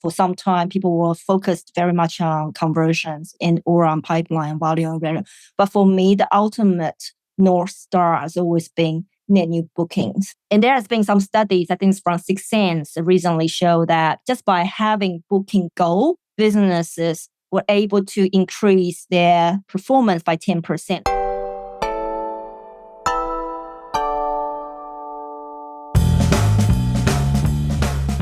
for some time, people were focused very much on conversions and or on pipeline volume revenue. But for me, the ultimate North Star has always been net new bookings. And there has been some studies, I think it's from 6 Sense, recently show that just by having booking goal, businesses were able to increase their performance by 10%.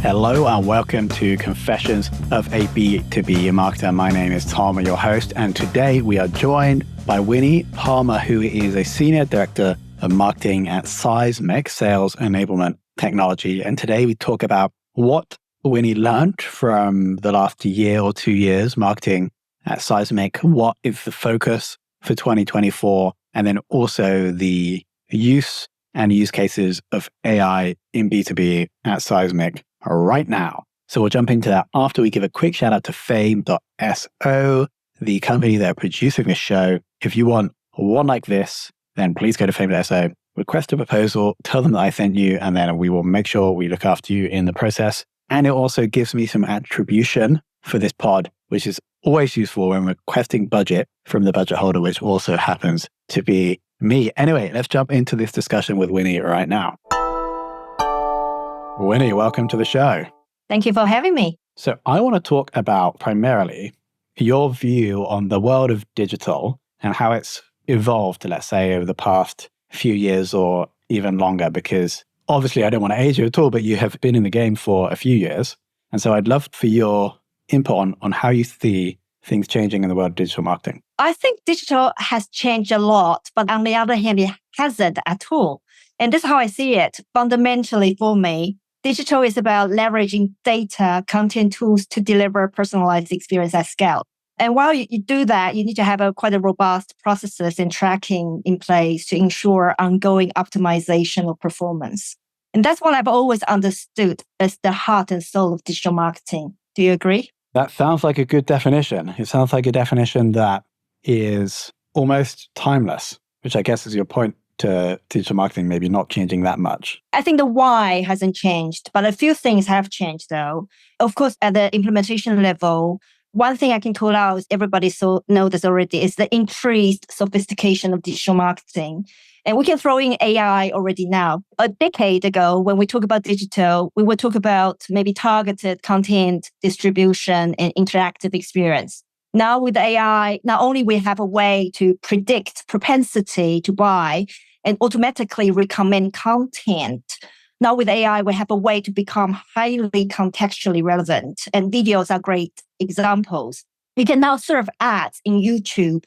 Hello and welcome to Confessions of a B2B Marketer. My name is Tom, your host, and today we are joined by Winnie Palmer, who is a Senior Director of Marketing at Seismic, Sales Enablement Technology. And today we talk about what Winnie learned from the last year or 2 years marketing at Seismic, what is the focus for 2024, and then also the use and use cases of AI in B2B at Seismic right now. So we'll jump into that after we give a quick shout out to Fame.so, the company that are producing this show. If you want one like this, then please go to Fame.so, request a proposal, tell them that I sent you, and then we will make sure we look after you in the process. And it also gives me some attribution for this pod, which is always useful when requesting budget from the budget holder, which also happens to be me. Anyway, let's jump into this discussion with Winnie right now. Winnie, welcome to the show. Thank you for having me. So I want to talk about primarily your view on the world of digital and how it's evolved, let's say, over the past few years or even longer, because obviously I don't want to age you at all, but you have been in the game for a few years. And so I'd love for your input on how you see things changing in the world of digital marketing. I think digital has changed a lot, but on the other hand, it hasn't at all. And this is how I see it. Fundamentally for me, digital is about leveraging data, content tools to deliver personalized experience at scale. And while you do that, you need to have quite a robust processes and tracking in place to ensure ongoing optimization of performance. And that's what I've always understood as the heart and soul of digital marketing. Do you agree? That sounds like a good definition. It sounds like a definition that is almost timeless, which I guess is your point to digital marketing, maybe not changing that much. I think the why hasn't changed, but a few things have changed though. Of course, at the implementation level, one thing I can call out, everybody knows this already, is the increased sophistication of digital marketing. And we can throw in AI already now. A decade ago, when we talk about digital, we would talk about maybe targeted content distribution and interactive experience. Now with AI, not only we have a way to predict propensity to buy and automatically recommend content. Now with AI, we have a way to become highly contextually relevant, and videos are great examples. You can now serve ads in YouTube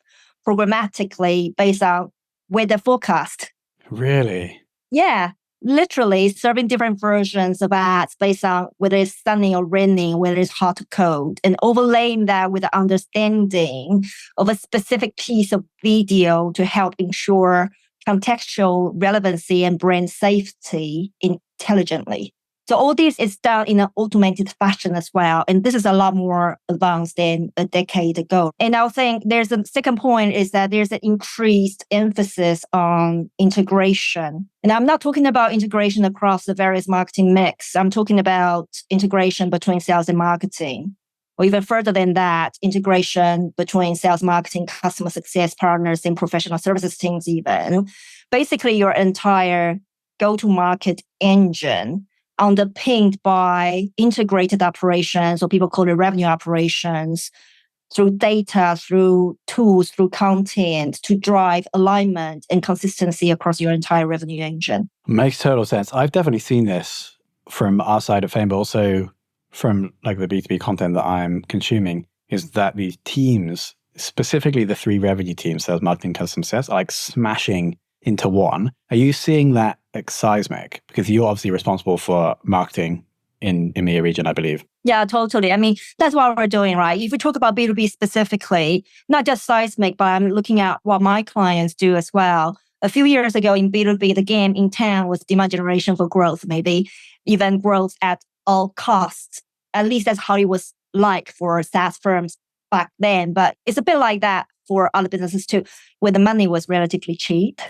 programmatically based on weather forecast. Really? Yeah, literally serving different versions of ads based on whether it's sunny or raining, whether it's hot or cold, and overlaying that with the understanding of a specific piece of video to help ensure contextual relevancy and brand safety intelligently. So all this is done in an automated fashion as well. And this is a lot more advanced than a decade ago. And I think there's a second point is that there's an increased emphasis on integration. And I'm not talking about integration across the various marketing mix. I'm talking about integration between sales and marketing. Or even further than that, integration between sales, marketing, customer success partners, and professional services teams even. Basically, your entire go-to-market engine underpinned by integrated operations, or people call it revenue operations, through data, through tools, through content to drive alignment and consistency across your entire revenue engine. Makes total sense. I've definitely seen this from our side of Fame, but also from like the B2B content that I'm consuming, is that these teams, specifically the 3 revenue teams, sales, marketing, customer success, are like smashing into one. Are you seeing that at Seismic? Because you're obviously responsible for marketing in EMEA region, I believe. Yeah, totally. I mean, that's what we're doing, right? If we talk about B2B specifically, not just Seismic, but I'm looking at what my clients do as well. A few years ago in B2B, the game in town was demand generation for growth, maybe even growth at all costs. At least that's how it was like for SaaS firms back then. But it's a bit like that for other businesses too, where the money was relatively cheap.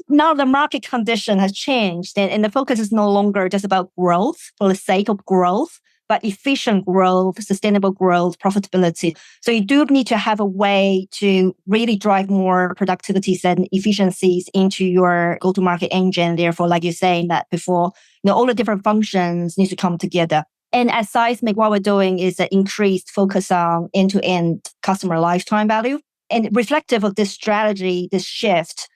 Now the market condition has changed and the focus is no longer just about growth for the sake of growth, but efficient growth, sustainable growth, profitability. So you do need to have a way to really drive more productivities and efficiencies into your go-to-market engine. Therefore, like you're saying that before, all the different functions need to come together. And at Seismic, what we're doing is an increased focus on end-to-end customer lifetime value. And reflective of this strategy, this shift,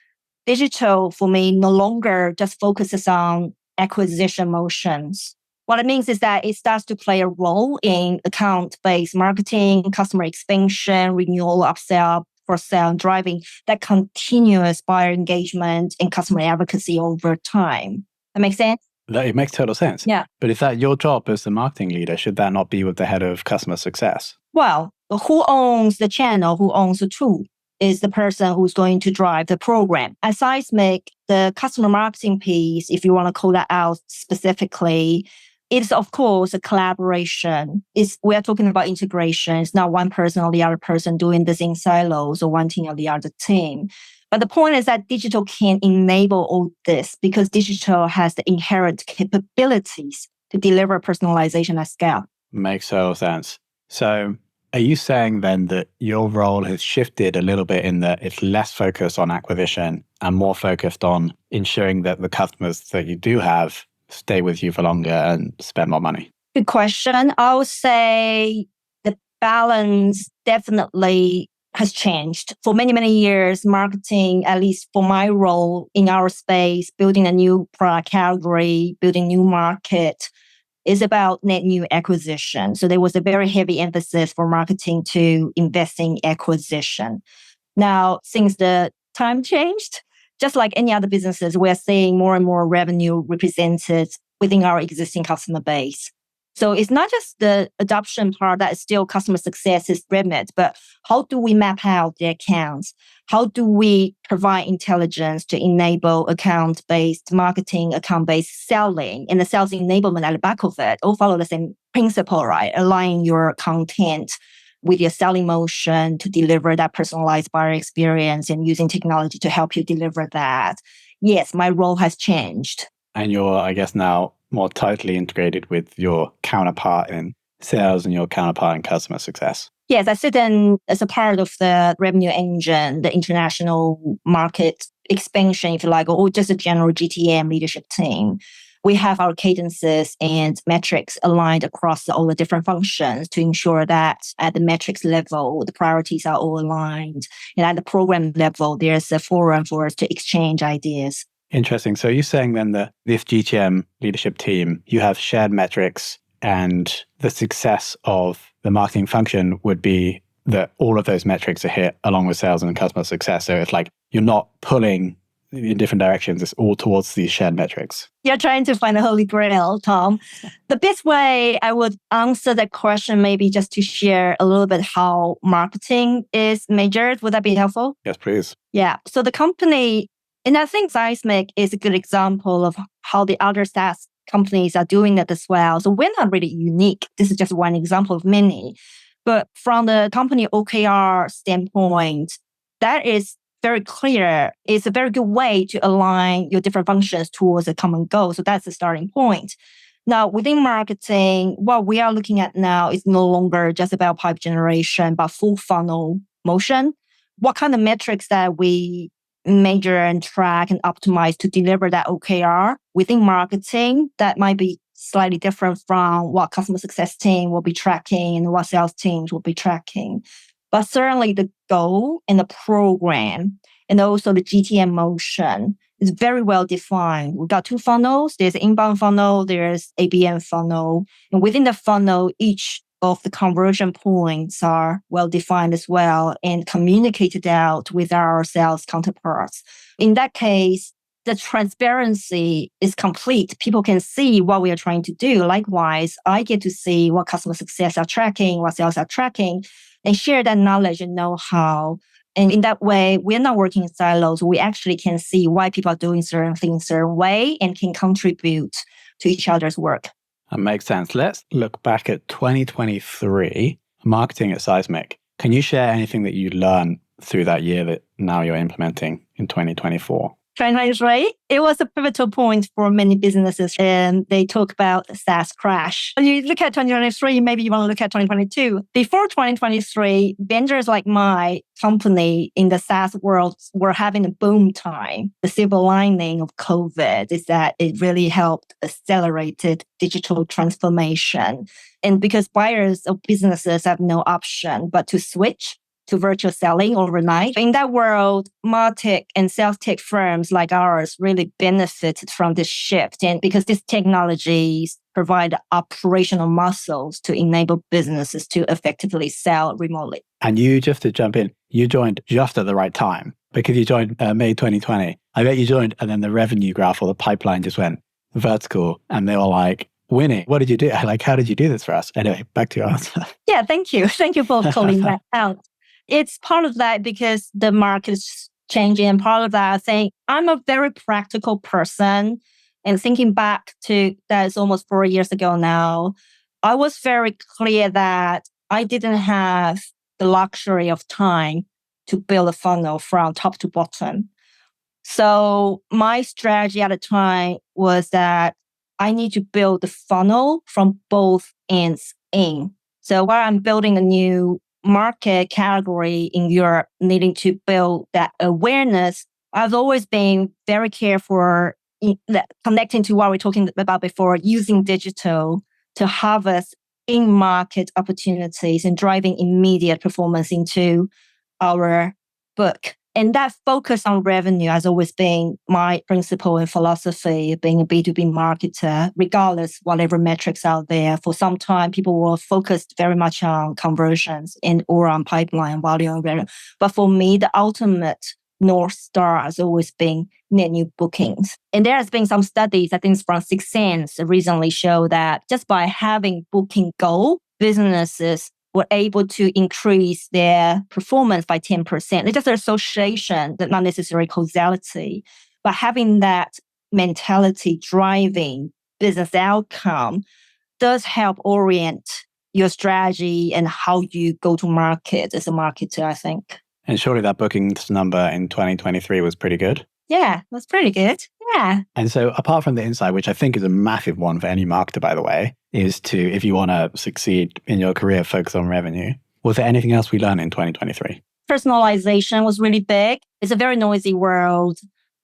digital for me no longer just focuses on acquisition motions. What it means is that it starts to play a role in account-based marketing, customer expansion, renewal, upsell, cross-sell, and driving that continuous buyer engagement and customer advocacy over time. That makes sense? It makes total sense. Yeah. But is that your job as the marketing leader? Should that not be with the head of customer success? Well, who owns the channel, who owns the tool is the person who's going to drive the program. At Seismic, the customer marketing piece, if you want to call that out specifically, it's of course a collaboration. We are talking about integration. It's not one person or the other person doing this in silos or one team or the other team. But the point is that digital can enable all this because digital has the inherent capabilities to deliver personalization at scale. Makes total sense. So are you saying then that your role has shifted a little bit in that it's less focused on acquisition and more focused on ensuring that the customers that you do have stay with you for longer and spend more money? Good question. I would say the balance definitely has changed. For many, many years, marketing, at least for my role in our space, building a new product category, building new market, is about net new acquisition. So there was a very heavy emphasis for marketing to invest in acquisition. Now, since the time changed, just like any other businesses, we're seeing more and more revenue represented within our existing customer base. So it's not just the adoption part that is still customer success's remit, but how do we map out the accounts? How do we provide intelligence to enable account-based marketing, account-based selling, and the sales enablement at the back of it all follow the same principle, right? Aligning your content with your selling motion to deliver that personalized buyer experience and using technology to help you deliver that. Yes, my role has changed. And you're, I guess, now more tightly integrated with your counterpart in sales and your counterpart in customer success. Yes, I sit in as a part of the revenue engine, the international market expansion, if you like, or just a general GTM leadership team. We have our cadences and metrics aligned across all the different functions to ensure that at the metrics level, the priorities are all aligned. And at the program level, there's a forum for us to exchange ideas. Interesting. So you're saying then that this GTM leadership team, you have shared metrics and the success of the marketing function would be that all of those metrics are hit along with sales and customer success. So it's like you're not pulling in different directions. It's all towards these shared metrics. You're trying to find a holy grail, Tom. The best way I would answer that question, maybe just to share a little bit how marketing is measured. Would that be helpful? Yes, please. Yeah. So the company, and I think Seismic is a good example of how the other SaaS companies are doing that as well. So we're not really unique. This is just one example of many. But from the company OKR standpoint, that is very clear. It's a very good way to align your different functions towards a common goal. So that's the starting point. Now, within marketing, what we are looking at now is no longer just about pipe generation, but full funnel motion. What kind of metrics that we measure and track and optimize to deliver that OKR within marketing, that might be slightly different from what customer success team will be tracking and what sales teams will be tracking. But certainly the goal and the program and also the GTM motion is very well defined. We've got two funnels. There's an inbound funnel, there's ABM funnel. And within the funnel, each of the conversion points are well defined as well and communicated out with our sales counterparts. In that case, the transparency is complete. People can see what we are trying to do. Likewise, I get to see what customer success are tracking, what sales are tracking, and share that knowledge and know-how. And in that way, we're not working in silos. We actually can see why people are doing certain things a certain way and can contribute to each other's work. That makes sense. Let's look back at 2023, marketing at Seismic. Can you share anything that you learned through that year that now you're implementing in 2024? 2023, it was a pivotal point for many businesses, and they talk about the SaaS crash. When you look at 2023, maybe you want to look at 2022. Before 2023, vendors like my company in the SaaS world were having a boom time. The silver lining of COVID is that it really helped accelerated digital transformation. And because buyers of businesses have no option but to switch to virtual selling overnight. In that world, MarTech and sales tech firms like ours really benefited from this shift. And because these technologies provide operational muscles to enable businesses to effectively sell remotely. And you, just to jump in, you joined just at the right time because you joined May 2020. I bet you joined and then the revenue graph or the pipeline just went vertical and they were like, Winnie, what did you do? Like, how did you do this for us? Anyway, back to your answer. Yeah, thank you. Thank you for calling that out. It's part of that because the market is changing, and part of that, I think I'm a very practical person. And thinking back to that is almost 4 years ago now, I was very clear that I didn't have the luxury of time to build a funnel from top to bottom. So my strategy at the time was that I need to build the funnel from both ends in. So while I'm building a new market category in Europe, needing to build that awareness, I've always been very careful connecting to what we're talking about before, using digital to harvest in-market opportunities and driving immediate performance into our book. And that focus on revenue has always been my principle and philosophy of being a B2B marketer, regardless whatever metrics out there. For some time, people were focused very much on conversions and or on pipeline volume and revenue. But for me, the ultimate North Star has always been net new bookings. And there has been some studies, I think from Sixth Sense recently show that just by having booking goal, businesses were able to increase their performance by 10%. It's just an association, that not necessarily causality, but having that mentality driving business outcome does help orient your strategy and how you go to market as a marketer, I think. And surely that bookings number in 2023 was pretty good. Yeah, that's pretty good. Yeah. And so apart from the insight, which I think is a massive one for any marketer, by the way, is to, if you want to succeed in your career, focus on revenue. Was there anything else we learned in 2023? Personalization was really big. It's a very noisy world.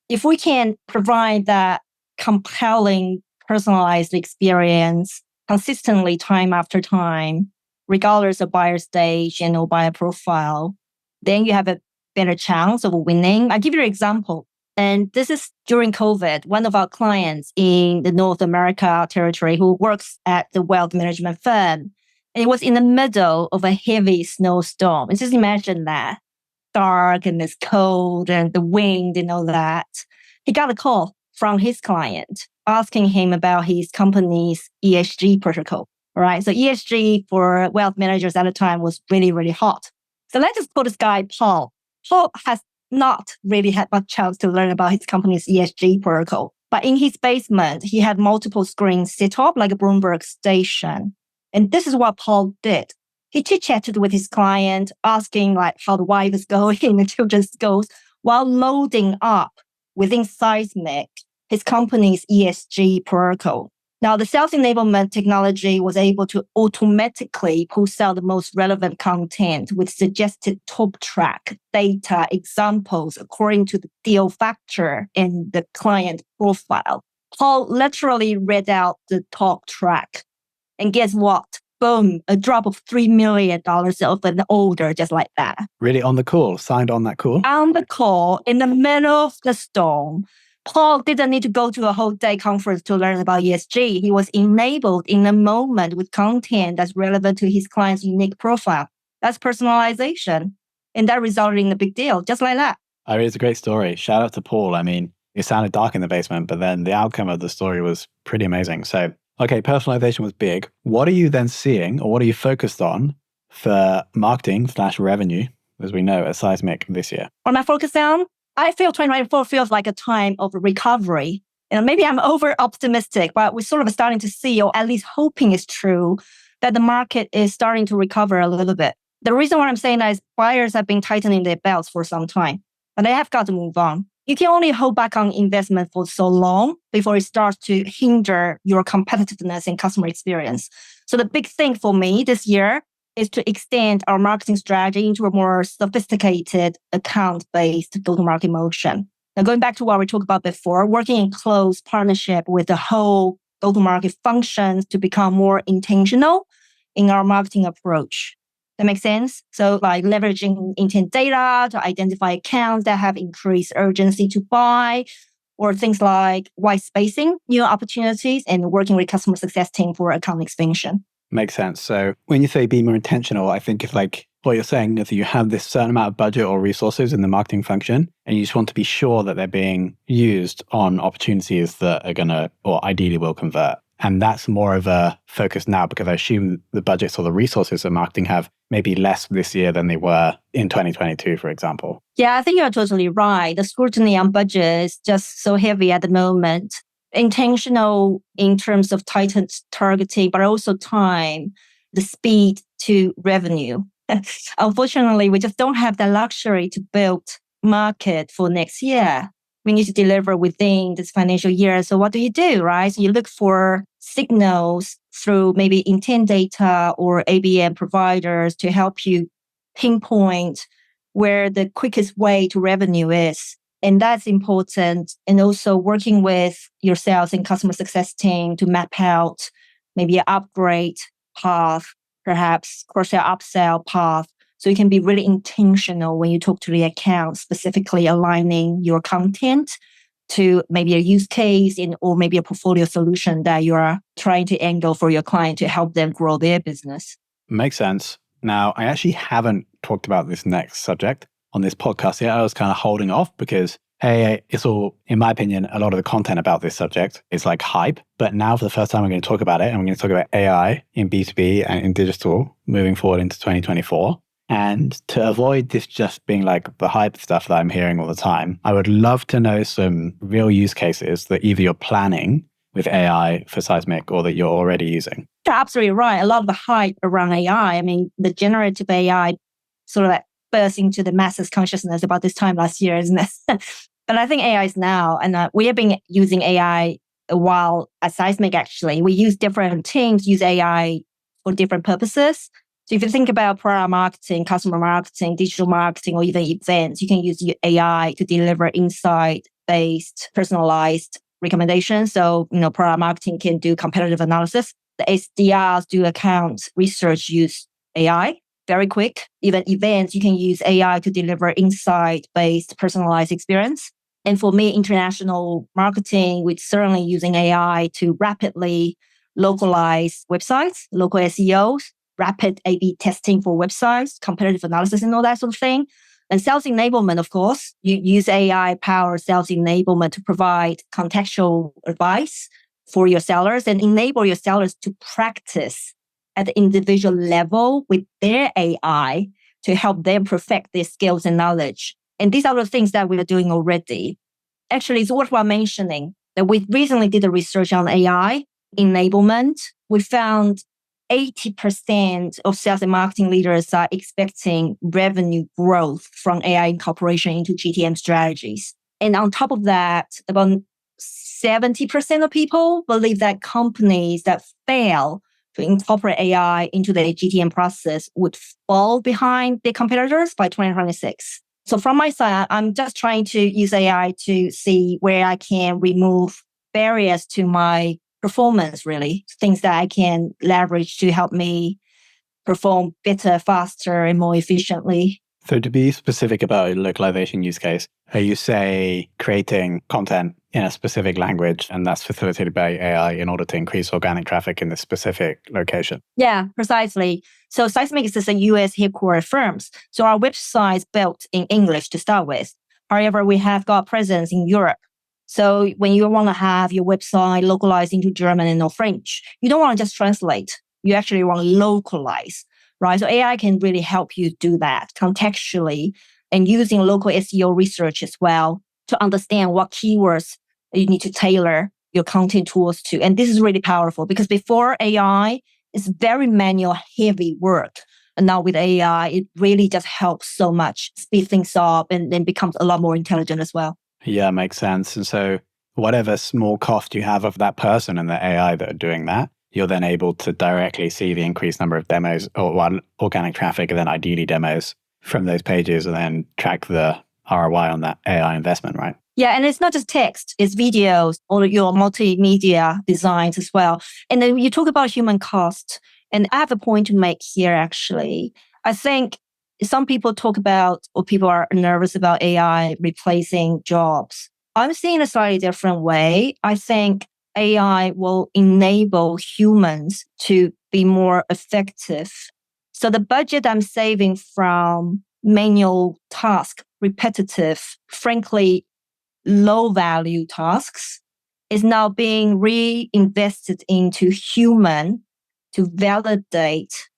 If we can provide that compelling, personalized experience consistently time after time, regardless of buyer stage and or buyer profile, then you have a better chance of winning. I'll give you an example. And this is during COVID. One of our clients in the North America territory who works at the wealth management firm, and it was in the middle of a heavy snowstorm. And just imagine that. Dark and it's cold and the wind and all that. He got a call from his client asking him about his company's ESG protocol. Right? So ESG for wealth managers at the time was really, really hot. So let's just call this guy Paul. Paul has not really had much chance to learn about his company's ESG protocol. But in his basement, he had multiple screens set up like a Bloomberg station. And this is what Paul did. He chit-chatted with his client, asking like how the wife is going and the children's goals, while loading up within Seismic his company's ESG protocol. Now, the sales enablement technology was able to automatically push out the most relevant content with suggested top track data examples according to the deal factor and the client profile. Paul literally read out the talk track. And guess what? Boom, a drop of $3 million of an order just like that. Really on the call, signed on that call? On the call, in the middle of the storm. Paul didn't need to go to a whole day conference to learn about ESG. He was enabled in the moment with content that's relevant to his client's unique profile. That's personalization. And that resulted in a big deal, just like that. I mean, it's a great story. Shout out to Paul. I mean, it sounded dark in the basement, but then the outcome of the story was pretty amazing. So, okay, personalization was big. What are you then seeing or what are you focused on for marketing/revenue, as we know at Seismic this year? What am I focused on? I feel 2024 feels like a time of recovery. And maybe I'm over optimistic, but we're sort of starting to see, or at least hoping it's true, that the market is starting to recover a little bit. The reason why I'm saying that is buyers have been tightening their belts for some time, and they have got to move on. you can only hold back on investment for so long before it starts to hinder your competitiveness and customer experience. So the big thing for me this year is to extend our marketing strategy into a more sophisticated account-based go-to-market motion. Now, going back to what we talked about before, working in close partnership with the whole go-to-market functions to become more intentional in our marketing approach. That makes sense? So like leveraging intent data to identify accounts that have increased urgency to buy, or things like white spacing, new opportunities, and working with customer success team for account expansion. Makes sense. So when you say be more intentional, I think it's like what you're saying is that you have this certain amount of budget or resources in the marketing function, and you just want to be sure that they're being used on opportunities that are going to, or ideally will convert. And that's more of a focus now because I assume the budgets or the resources that marketing have maybe less this year than they were in 2022, for example. Yeah, I think you're totally right. The scrutiny on budget is just so heavy at the moment. Intentional in terms of tightened targeting, but also time, the speed to revenue. Unfortunately, we just don't have the luxury to build market for next year. We need to deliver within this financial year. So what do, right? So you look for signals through maybe intent data or ABM providers to help you pinpoint where the quickest way to revenue is. And that's important. And also working with your sales and customer success team to map out maybe an upgrade path, perhaps cross-sell, upsell path. So you can be really intentional when you talk to the account, specifically aligning your content to maybe a use case or maybe a portfolio solution that you are trying to angle for your client to help them grow their business. Makes sense. Now, I actually haven't talked about this next subject on this podcast yet. I was kind of holding off because, hey, it's all, in my opinion, a lot of the content about this subject is like hype. But now for the first time, we're going to talk about it. And we're going to talk about AI in B2B and in digital moving forward into 2024. And to avoid this just being like the hype stuff that I'm hearing all the time, I would love to know some real use cases that either you're planning with AI for Seismic or that you're already using. You're absolutely right. A lot of the hype around AI, I mean, the generative AI sort of like burst into the masses consciousness about this time last year, isn't it? But I think AI is now, and we have been using AI a while at Seismic actually. We use different teams, use AI for different purposes. So if you think about product marketing, customer marketing, digital marketing, or even events, you can use AI to deliver insight-based, personalized recommendations. So, product marketing can do competitive analysis. The SDRs do account research, use AI, very quick. Even events, you can use AI to deliver insight-based, personalized experience. And for me, international marketing, we're certainly using AI to rapidly localize websites, local SEOs, rapid A/B testing for websites, competitive analysis, and all that sort of thing. And sales enablement, of course, you use AI-powered sales enablement to provide contextual advice for your sellers and enable your sellers to practice at the individual level with their AI to help them perfect their skills and knowledge. And these are the things that we are doing already. Actually, it's worthwhile mentioning that we recently did a research on AI enablement. We found 80% of sales and marketing leaders are expecting revenue growth from AI incorporation into GTM strategies. And on top of that, about 70% of people believe that companies that fail to incorporate AI into their GTM process would fall behind their competitors by 2026. So from my side, I'm just trying to use AI to see where I can remove barriers to my performance, really, things that I can leverage to help me perform better, faster, and more efficiently. So to be specific about a localization use case, are you say creating content in a specific language and that's facilitated by AI in order to increase organic traffic in this specific location? Yeah, precisely. So Seismic is a US headquartered firm. So our website is built in English to start with. However, we have got presence in Europe. So when you want to have your website localized into German and or French, you don't want to just translate. You actually want to localize, right? So AI can really help you do that contextually and using local SEO research as well to understand what keywords you need to tailor your content tools to. And this is really powerful because before AI, it's very manual, heavy work. And now with AI, it really just helps so much, speed things up and then becomes a lot more intelligent as well. Yeah, makes sense. And so whatever small cost you have of that person and the AI that are doing that, you're then able to directly see the increased number of demos or organic traffic and then ideally demos from those pages and then track the ROI on that AI investment, right? Yeah, and it's not just text, it's videos or your multimedia designs as well. And then you talk about human cost. And I have a point to make here, actually. I think some people talk about, or people are nervous about AI replacing jobs. I'm seeing a slightly different way. I think AI will enable humans to be more effective. So the budget I'm saving from manual task, repetitive, frankly, low value tasks is now being reinvested into human to validate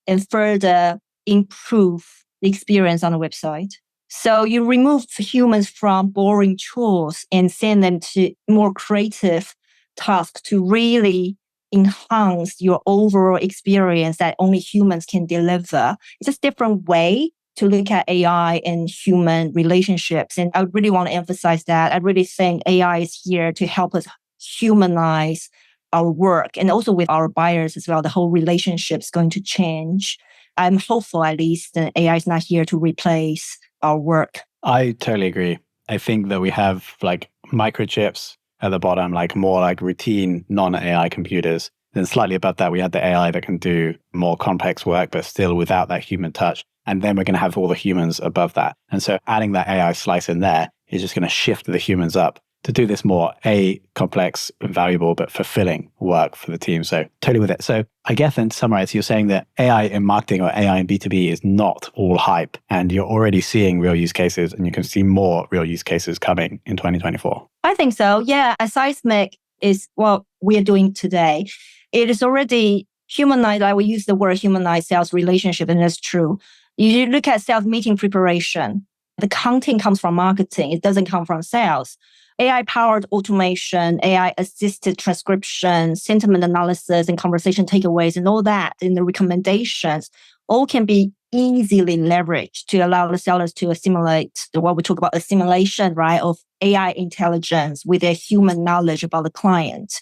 and further improve the experience on the website. So you remove humans from boring chores and send them to more creative tasks to really enhance your overall experience that only humans can deliver. It's just a different way to look at AI and human relationships. And I really want to emphasize that. I really think AI is here to help us humanize our work and also with our buyers as well. The whole relationship is going to change. I'm hopeful at least that AI is not here to replace our work. I totally agree. I think that we have like microchips at the bottom, like more like routine non-AI computers. Then slightly above that, we had the AI that can do more complex work, but still without that human touch. And then we're going to have all the humans above that. And so adding that AI slice in there is just going to shift the humans up to do this more complex, valuable, but fulfilling work for the team. So totally with it. So I guess then to summarize, you're saying that AI in marketing or AI in B2B is not all hype and you're already seeing real use cases and you can see more real use cases coming in 2024. I think so. Yeah. A Seismic is what we're doing today. It is already humanized. I will use the word humanized sales relationship, and that's true. You look at sales meeting preparation. The content comes from marketing. It doesn't come from sales. AI-powered automation, AI-assisted transcription, sentiment analysis, and conversation takeaways, and all that in the recommendations, all can be easily leveraged to allow the sellers to assimilate what we talk about assimilation, right, of AI intelligence with their human knowledge about the client.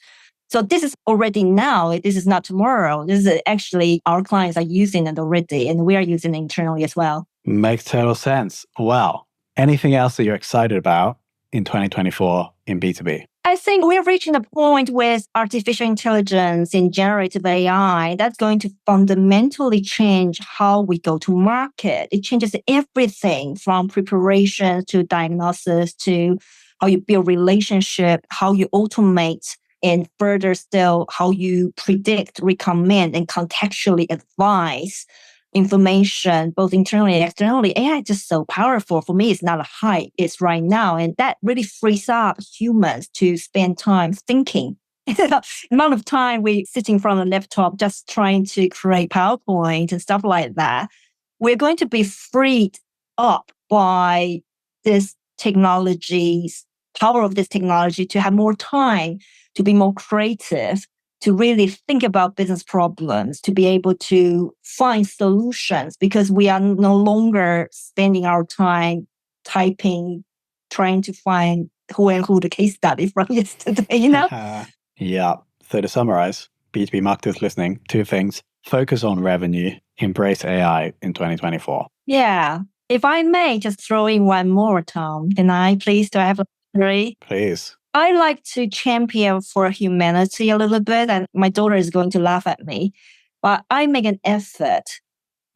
So this is already now. This is not tomorrow. This is actually our clients are using it already, and we are using it internally as well. Makes total sense. Well, anything else that you're excited about in 2024 in B2B? I think we're reaching a point with artificial intelligence and generative AI that's going to fundamentally change how we go to market. It changes everything from preparation to diagnosis to how you build relationship, how you automate, and further still how you predict, recommend, and contextually advise information, both internally and externally. AI is just so powerful. For me, it's not a hype. It's right now. And that really frees up humans to spend time thinking. The amount of time we sitting in front of a laptop just trying to create PowerPoint and stuff like that, we're going to be freed up by this technology's power of this technology to have more time to be more creative, to really think about business problems, to be able to find solutions, because we are no longer spending our time typing, trying to find who and who the case study from yesterday, Yeah. So to summarize, B2B marketers listening, two things. Focus on revenue, embrace AI in 2024. Yeah. If I may just throw in one more, Tom, can I please? Do I have a three? Please. I like to champion for humanity a little bit, and my daughter is going to laugh at me, but I make an effort.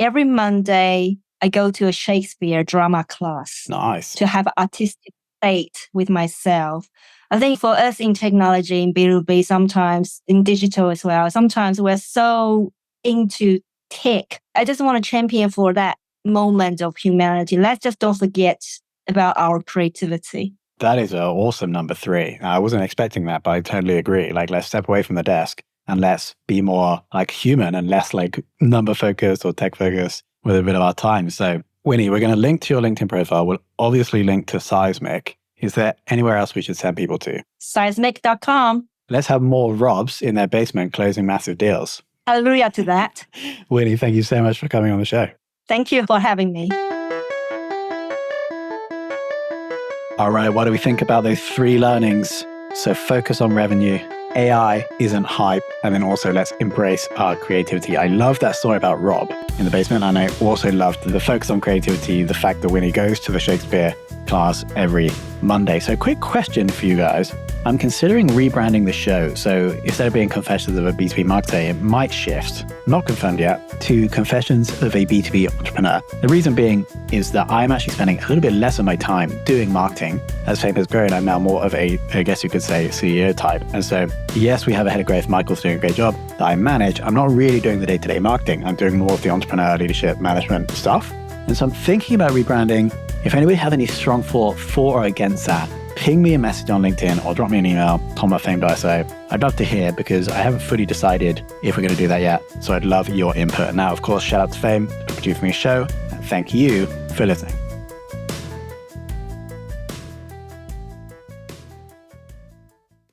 Every Monday, I go to a Shakespeare drama class. Nice. To have an artistic date with myself. I think for us in technology, in B2B, sometimes in digital as well, sometimes we're so into tech. I just want to champion for that moment of humanity. Let's just don't forget about our creativity. That is an awesome number 3. I wasn't expecting that, but I totally agree. Like, let's step away from the desk and let's be more like human and less like number focused or tech focused with a bit of our time. So, Winnie, we're going to link to your LinkedIn profile. We'll obviously link to Seismic. Is there anywhere else we should send people to? Seismic.com. Let's have more Robs in their basement closing massive deals. Hallelujah to that. Winnie, thank you so much for coming on the show. Thank you for having me. All right, what do we think about those 3 learnings? So focus on revenue. AI isn't hype. And then also let's embrace our creativity. I love that story about Rob in the basement. And I also loved the focus on creativity, the fact that Winnie goes to the Shakespeare class every Monday. So quick question for you guys. I'm considering rebranding the show. So instead of being Confessions of a B2B Marketer, it might shift, not confirmed yet, to Confessions of a B2B Entrepreneur. The reason being is that I'm actually spending a little bit less of my time doing marketing. As Fame has grown, I'm now more of a, I guess you could say, CEO type. And so, yes, we have a head of growth, Michael's doing a great job, that I manage. I'm not really doing the day-to-day marketing. I'm doing more of the entrepreneur, leadership, management stuff. And so I'm thinking about rebranding. If anybody has any strong thought for or against that, ping me a message on LinkedIn or drop me an email, tom@fame.so. I'd love to hear because I haven't fully decided if we're going to do that yet. So I'd love your input. Now, of course, shout out to Fame for producing the show. And thank you for listening.